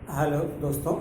Hello दोस्तों।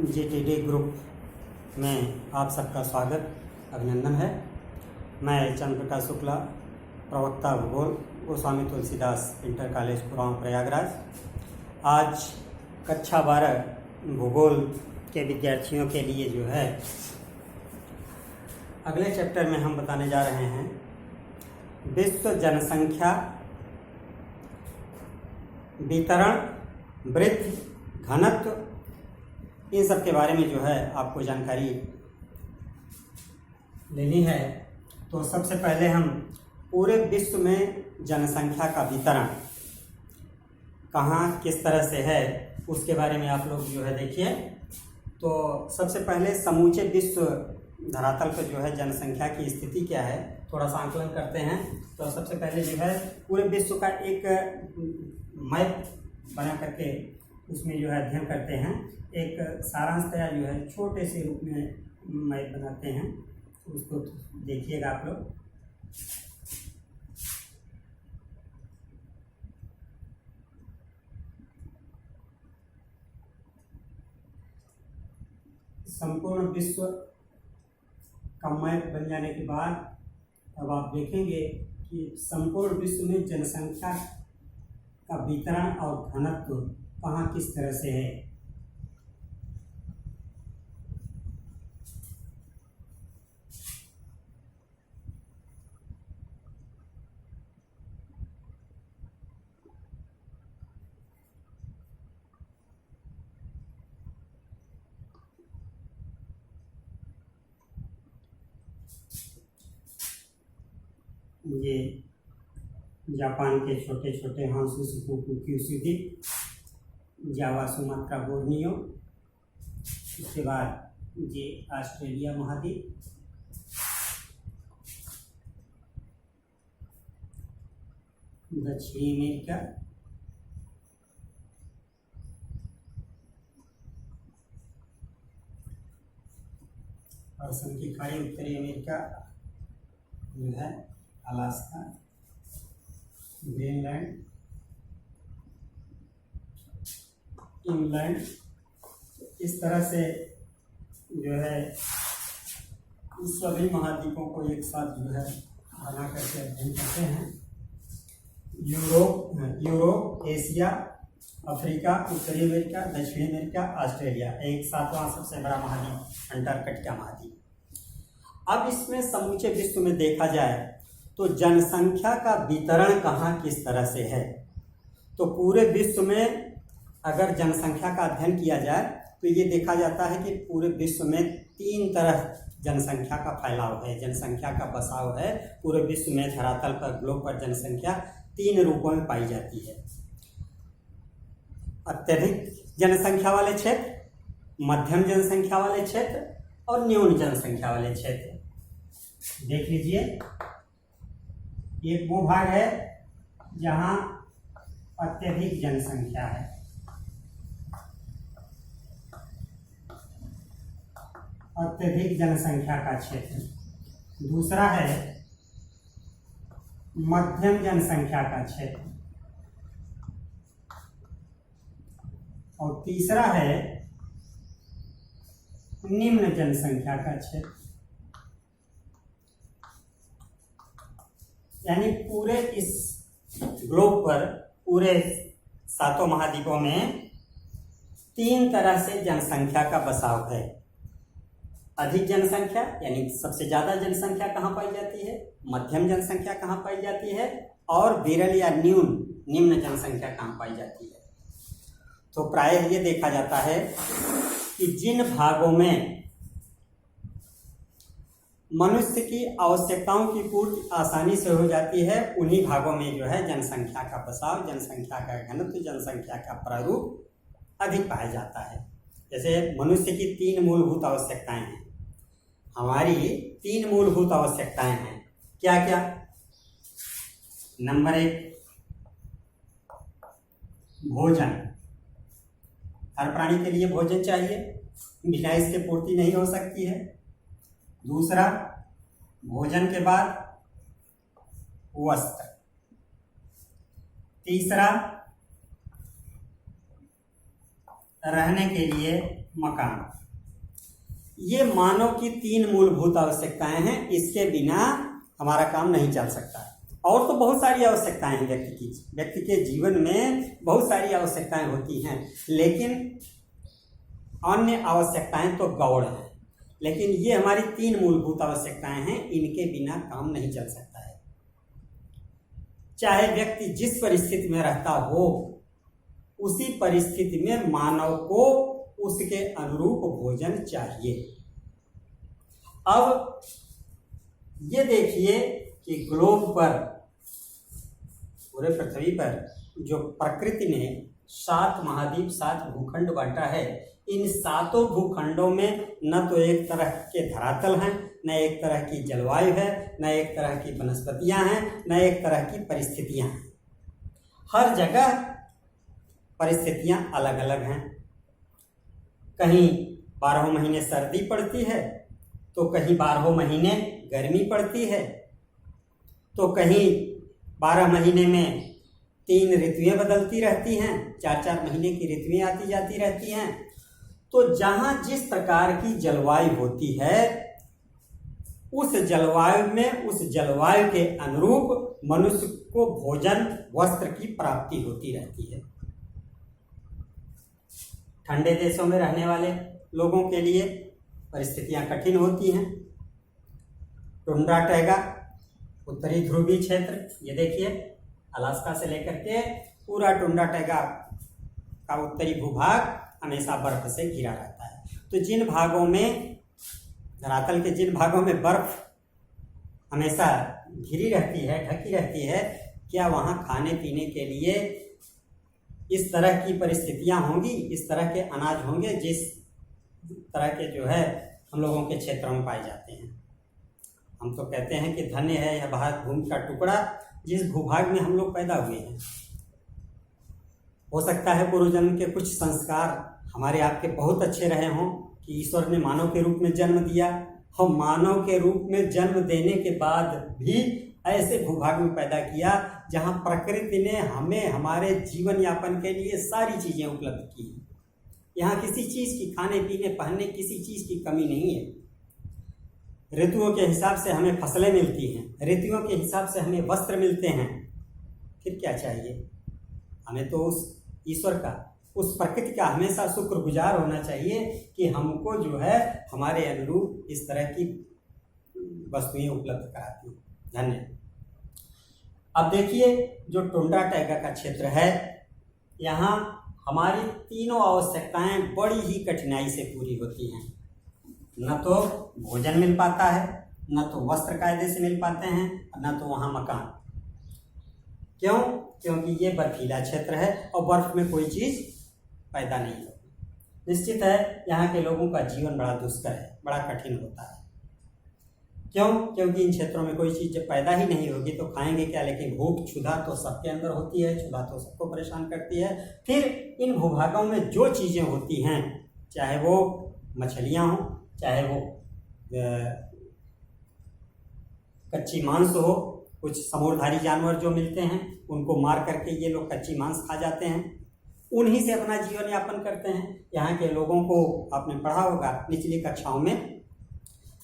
GTD group में आप सबका स्वागत अभिनंदन है। मैं चंद्र प्रकाश शुक्ला, प्रवक्ता भूगोल, गोस्वामी तुलसीदास इंटर कॉलेज कुरान प्रयागराज। आज कक्षा 12 भूगोल के विद्यार्थियों के लिए जो है अगले चैप्टर में हम बताने जा रहे हैं विश्व जनसंख्या वितरण, वृद्धि, घनत्व, इन सब के बारे में जो है आपको जानकारी लेनी है। तो सबसे पहले हम पूरे विश्व में जनसंख्या का वितरण कहाँ किस तरह से है उसके बारे में आप लोग जो है देखिए। तो सबसे पहले समूचे विश्व धरातल पर जो है जनसंख्या की स्थिति क्या है थोड़ा सा आंकलन करते हैं। तो सबसे पहले जो है पूरे विश्व का एक मैप बना करके उसमें जो है अध्ययन करते हैं। एक सारांशतया जो है छोटे से रूप में मैप बनाते हैं, उसको देखिएगा आप लोग। संपूर्ण विश्व का मैप बन जाने के बाद अब आप देखेंगे कि संपूर्ण विश्व में जनसंख्या का वितरण और घनत्व कहाँ किस तरह से है। ये जापान के छोटे छोटे हांसू सुकुकू क्यूसू द्वीप, जावा, सुमात्रा, बोर्नियो। उसके बाद ये ऑस्ट्रेलिया महाद्वीप, दक्षिणी अमेरिका, और की खाड़ी, उत्तरी अमेरिका जो है, अलास्का, ग्रीनलैंड, इंग्लैंड। इस तरह से जो है सभी महाद्वीपों को एक साथ जो है बना करके अध्ययन करते हैं। यूरोप, एशिया, अफ्रीका, उत्तरी अमेरिका, दक्षिणी अमेरिका, ऑस्ट्रेलिया, एक सातवां सबसे बड़ा महाद्वीप अंटार्कटिका महाद्वीप। अब इसमें समूचे विश्व में देखा जाए तो जनसंख्या का वितरण कहाँ किस तरह से है। तो पूरे विश्व में अगर जनसंख्या का अध्ययन किया जाए तो ये देखा जाता है कि पूरे विश्व में 3 तरह जनसंख्या का फैलाव है, जनसंख्या का बसाव है। पूरे विश्व में धरातल पर, ग्लोब पर जनसंख्या 3 रूपों में पाई जाती है। अत्यधिक जनसंख्या वाले क्षेत्र, मध्यम जनसंख्या वाले क्षेत्र और न्यून जनसंख्या वाले क्षेत्र। देख लीजिए, एक वो भाग है जहां अत्यधिक जनसंख्या है, अत्यधिक जनसंख्या का क्षेत्र। दूसरा है मध्यम जनसंख्या का क्षेत्र, और तीसरा है निम्न जनसंख्या का क्षेत्र। यानी पूरे इस ग्लोब पर, पूरे 7 महाद्वीपों में 3 तरह से जनसंख्या का बसाव है। अधिक जनसंख्या यानी सबसे ज़्यादा जनसंख्या कहाँ पाई जाती है, मध्यम जनसंख्या कहाँ पाई जाती है, और विरल या निम्न जनसंख्या कहाँ पाई जाती है। तो प्रायः ये देखा जाता है कि जिन भागों में मनुष्य की आवश्यकताओं की पूर्ति आसानी से हो जाती है उन्हीं भागों में जो है जनसंख्या का बसाव, जनसंख्या का घनत्व, जनसंख्या का प्रारूप अधिक पाया जाता है। जैसे मनुष्य की 3 मूलभूत आवश्यकताएं हैं। हमारी 3 मूलभूत आवश्यकताएं हैं। क्या क्या? नंबर 1 भोजन, हर प्राणी के लिए भोजन चाहिए, बिना इसके पूर्ति नहीं हो सकती है। दूसरा, भोजन के बाद वस्त्र। तीसरा, रहने के लिए मकान। ये मानव की 3 मूलभूत आवश्यकताएं हैं, इसके बिना हमारा काम नहीं चल सकता। और तो बहुत सारी आवश्यकताएं हैं व्यक्ति के जीवन में बहुत सारी आवश्यकताएं होती हैं, लेकिन अन्य आवश्यकताएं तो गौण हैं, लेकिन ये हमारी 3 मूलभूत आवश्यकताएं हैं, इनके बिना काम नहीं चल सकता है। चाहे व्यक्ति जिस परिस्थिति में रहता हो, उसी परिस्थिति में मानव को उसके अनुरूप भोजन चाहिए। अब ये देखिए कि ग्लोब पर, पूरे पृथ्वी पर जो प्रकृति ने 7 महाद्वीप 7 भूखंड बांटा है, इन 7 भूखंडों में न तो एक तरह के धरातल हैं, न एक तरह की जलवायु है, न एक तरह की वनस्पतियां हैं, न एक तरह की परिस्थितियां हैं। हर जगह परिस्थितियां अलग अलग हैं। कहीं 12 महीने सर्दी पड़ती है, तो कहीं 12 महीने गर्मी पड़ती है, तो कहीं 12 महीने में 3 ऋतुएं बदलती रहती हैं, 4-4 महीने की ऋतुएं आती जाती रहती हैं। तो जहाँ जिस प्रकार की जलवायु होती है, उस जलवायु में उस जलवायु के अनुरूप मनुष्य को भोजन वस्त्र की प्राप्ति होती रहती है। ठंडे देशों में रहने वाले लोगों के लिए परिस्थितियां कठिन होती हैं। टुंड्रा टैगा, उत्तरी ध्रुवीय क्षेत्र, ये देखिए अलास्का से लेकर के पूरा टुंड्रा टैगा का उत्तरी भूभाग हमेशा बर्फ से घिरा रहता है। तो जिन भागों में, धरातल के जिन भागों में बर्फ हमेशा घिरी रहती है, ढकी रहती है, क्या वहाँ खाने पीने के लिए इस तरह की परिस्थितियां होंगी, इस तरह के अनाज होंगे जिस तरह के जो है हम लोगों के क्षेत्रों में पाए जाते हैं। हम तो कहते हैं कि धन्य है यह भारत भूमि का टुकड़ा जिस भूभाग में हम लोग पैदा हुए हैं। हो सकता है पूर्व जन्म के कुछ संस्कार हमारे आपके बहुत अच्छे रहे हों कि ईश्वर ने मानव के रूप में जन्म दिया। हम मानव के रूप में जन्म देने के बाद भी ऐसे भूभाग में पैदा किया जहां प्रकृति ने हमें हमारे जीवन यापन के लिए सारी चीज़ें उपलब्ध की। यहाँ किसी चीज़ की, खाने पीने पहनने किसी चीज़ की कमी नहीं है। ऋतुओं के हिसाब से हमें फसलें मिलती हैं, ऋतुओं के हिसाब से हमें वस्त्र मिलते हैं। फिर क्या चाहिए हमें? तो उस ईश्वर का, उस प्रकृति का हमेशा शुक्रगुजार होना चाहिए कि हमको जो है हमारे अनुरूप इस तरह की वस्तुएं उपलब्ध कराती हैं। धन्यवाद। अब देखिए जो टुंड्रा टैगा का क्षेत्र है, यहाँ हमारी 3 आवश्यकताएं बड़ी ही कठिनाई से पूरी होती हैं। न तो भोजन मिल पाता है, न तो वस्त्र कायदे से मिल पाते हैं, न तो वहाँ मकान। क्यों? क्योंकि ये बर्फीला क्षेत्र है और बर्फ में कोई चीज़ पैदा नहीं होती। निश्चित है यहाँ के लोगों का जीवन बड़ा दुष्कर है, बड़ा कठिन होता है। क्यों? क्योंकि इन क्षेत्रों में कोई चीज़ जब पैदा ही नहीं होगी तो खाएंगे क्या? लेकिन भूख क्षुधा तो सबके अंदर होती है, क्षुधा तो सबको परेशान करती है। फिर इन भूभागों में जो चीज़ें होती हैं, चाहे वो मछलियाँ हों, चाहे वो कच्ची मांस हो, कुछ समुद्रधारी जानवर जो मिलते हैं उनको मार करके ये लोग कच्ची मांस खा जाते हैं, उन्हीं से अपना जीवन यापन करते हैं। यहाँ के लोगों को आपने पढ़ा होगा निचली कक्षाओं में,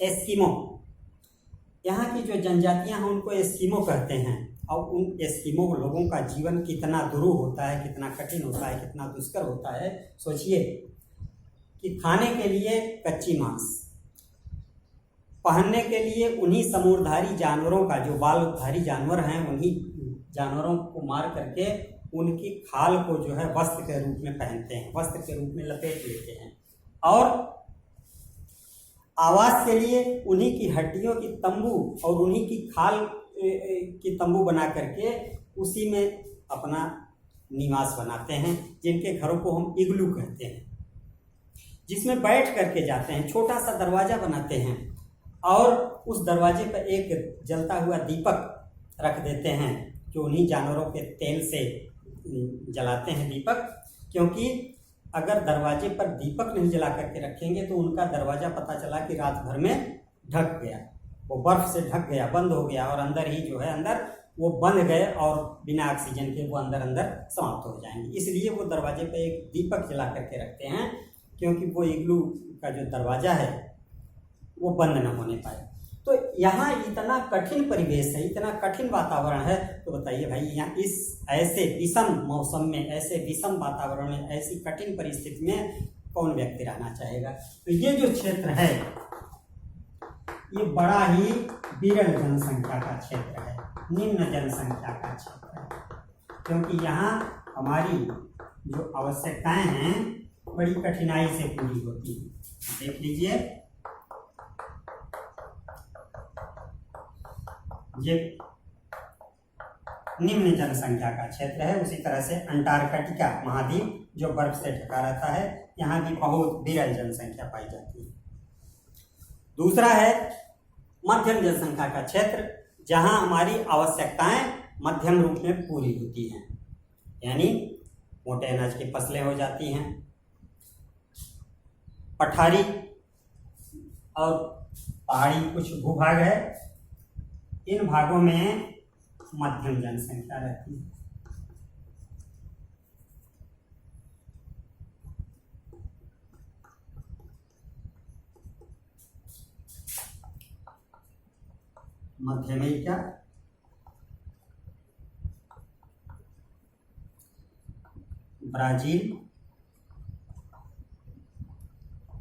एस्किमो, यहाँ की जो जनजातियाँ हैं उनको एस्किमो कहते हैं। और उन एस्किमो लोगों का जीवन कितना दुरूह होता है, कितना कठिन होता है, कितना दुष्कर होता है। सोचिए कि खाने के लिए कच्ची मांस, पहनने के लिए उन्हीं समुद्रधारी जानवरों का, जो बालधारी जानवर हैं, उन्हीं जानवरों को मार करके उनकी खाल को जो है वस्त्र के रूप में पहनते हैं, वस्त्र के रूप में लपेट लेते हैं। और आवास के लिए उन्हीं की हड्डियों की तंबू और उन्हीं की खाल की तंबू बना करके उसी में अपना निवास बनाते हैं, जिनके घरों को हम इग्लू कहते हैं, जिसमें बैठ करके जाते हैं। छोटा सा दरवाज़ा बनाते हैं और उस दरवाजे पर एक जलता हुआ दीपक रख देते हैं जो उन्हीं जानवरों के तेल से जलाते हैं दीपक, क्योंकि अगर दरवाजे पर दीपक नहीं जला करके रखेंगे तो उनका दरवाज़ा पता चला कि रात भर में ढक गया, वो बर्फ से ढक गया, बंद हो गया, और अंदर ही जो है अंदर वो बंध गए और बिना ऑक्सीजन के वो अंदर समाप्त हो जाएंगे। इसलिए वो दरवाजे पे एक दीपक जला करके रखते हैं, क्योंकि वो इग्लू का जो दरवाज़ा है वो बंद न होने पाए। तो यहाँ इतना कठिन परिवेश है, इतना कठिन वातावरण है, तो बताइए भाई यहाँ इस ऐसे विषम मौसम में, ऐसे विषम वातावरण में, ऐसी कठिन परिस्थिति में कौन व्यक्ति रहना चाहेगा। तो ये जो क्षेत्र है ये बड़ा ही विरल जनसंख्या का क्षेत्र है, निम्न जनसंख्या का क्षेत्र है, क्योंकि यहाँ हमारी जो आवश्यकताएं हैं बड़ी कठिनाई से पूरी होती हैं। देख लीजिए, ये निम्न जनसंख्या का क्षेत्र है। उसी तरह से अंटार्कटिका महाद्वीप जो बर्फ से ढका रहता है, यहाँ भी बहुत विरल जनसंख्या पाई जाती है। दूसरा है मध्यम जनसंख्या का क्षेत्र, जहाँ हमारी आवश्यकताएं मध्यम रूप में पूरी होती हैं, यानी मोटे अनाज की फसलें हो जाती हैं, पठारी और पहाड़ी कुछ भूभाग है, इन भागों में मध्यम जनसंख्या रहती है। मध्य अमेरिका, ब्राजील,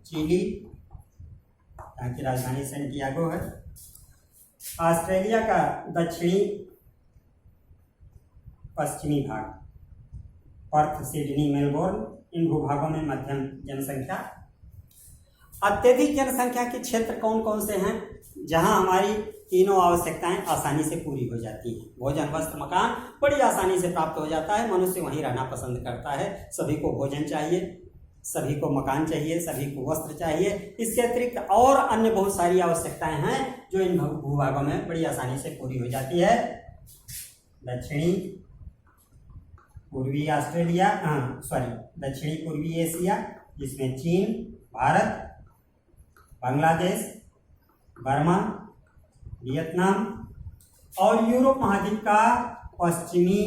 चिली, यहाँ की राजधानी सैंटियागो है, ऑस्ट्रेलिया का दक्षिणी पश्चिमी भाग, पर्थ, सिडनी, मेलबोर्न, इन भूभागों में मध्यम जनसंख्या। अत्यधिक जनसंख्या के क्षेत्र कौन कौन से हैं, जहां हमारी तीनों आवश्यकताएं आसानी से पूरी हो जाती हैं। भोजन, वस्त्र, मकान बड़ी आसानी से प्राप्त हो जाता है, मनुष्य वहीं रहना पसंद करता है। सभी को भोजन चाहिए, सभी को मकान चाहिए, सभी को वस्त्र चाहिए। इसके अतिरिक्त और अन्य बहुत सारी आवश्यकताएं हैं जो इन भूभागों में बड़ी आसानी से पूरी हो जाती है। दक्षिणी पूर्वी ऑस्ट्रेलिया, दक्षिणी पूर्वी एशिया, जिसमें चीन, भारत, बांग्लादेश, बर्मा, वियतनाम और यूरोप महाद्वीप का पश्चिमी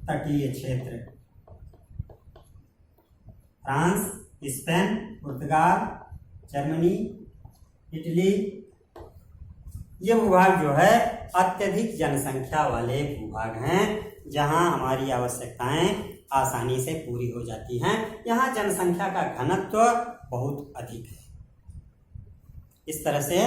तटीय क्षेत्र, फ्रांस, स्पेन, पुर्तगाल, जर्मनी, इटली, ये भूभाग जो है अत्यधिक जनसंख्या वाले भूभाग हैं, जहां हमारी आवश्यकताएं आसानी से पूरी हो जाती हैं। यहाँ जनसंख्या का घनत्व बहुत अधिक है। इस तरह से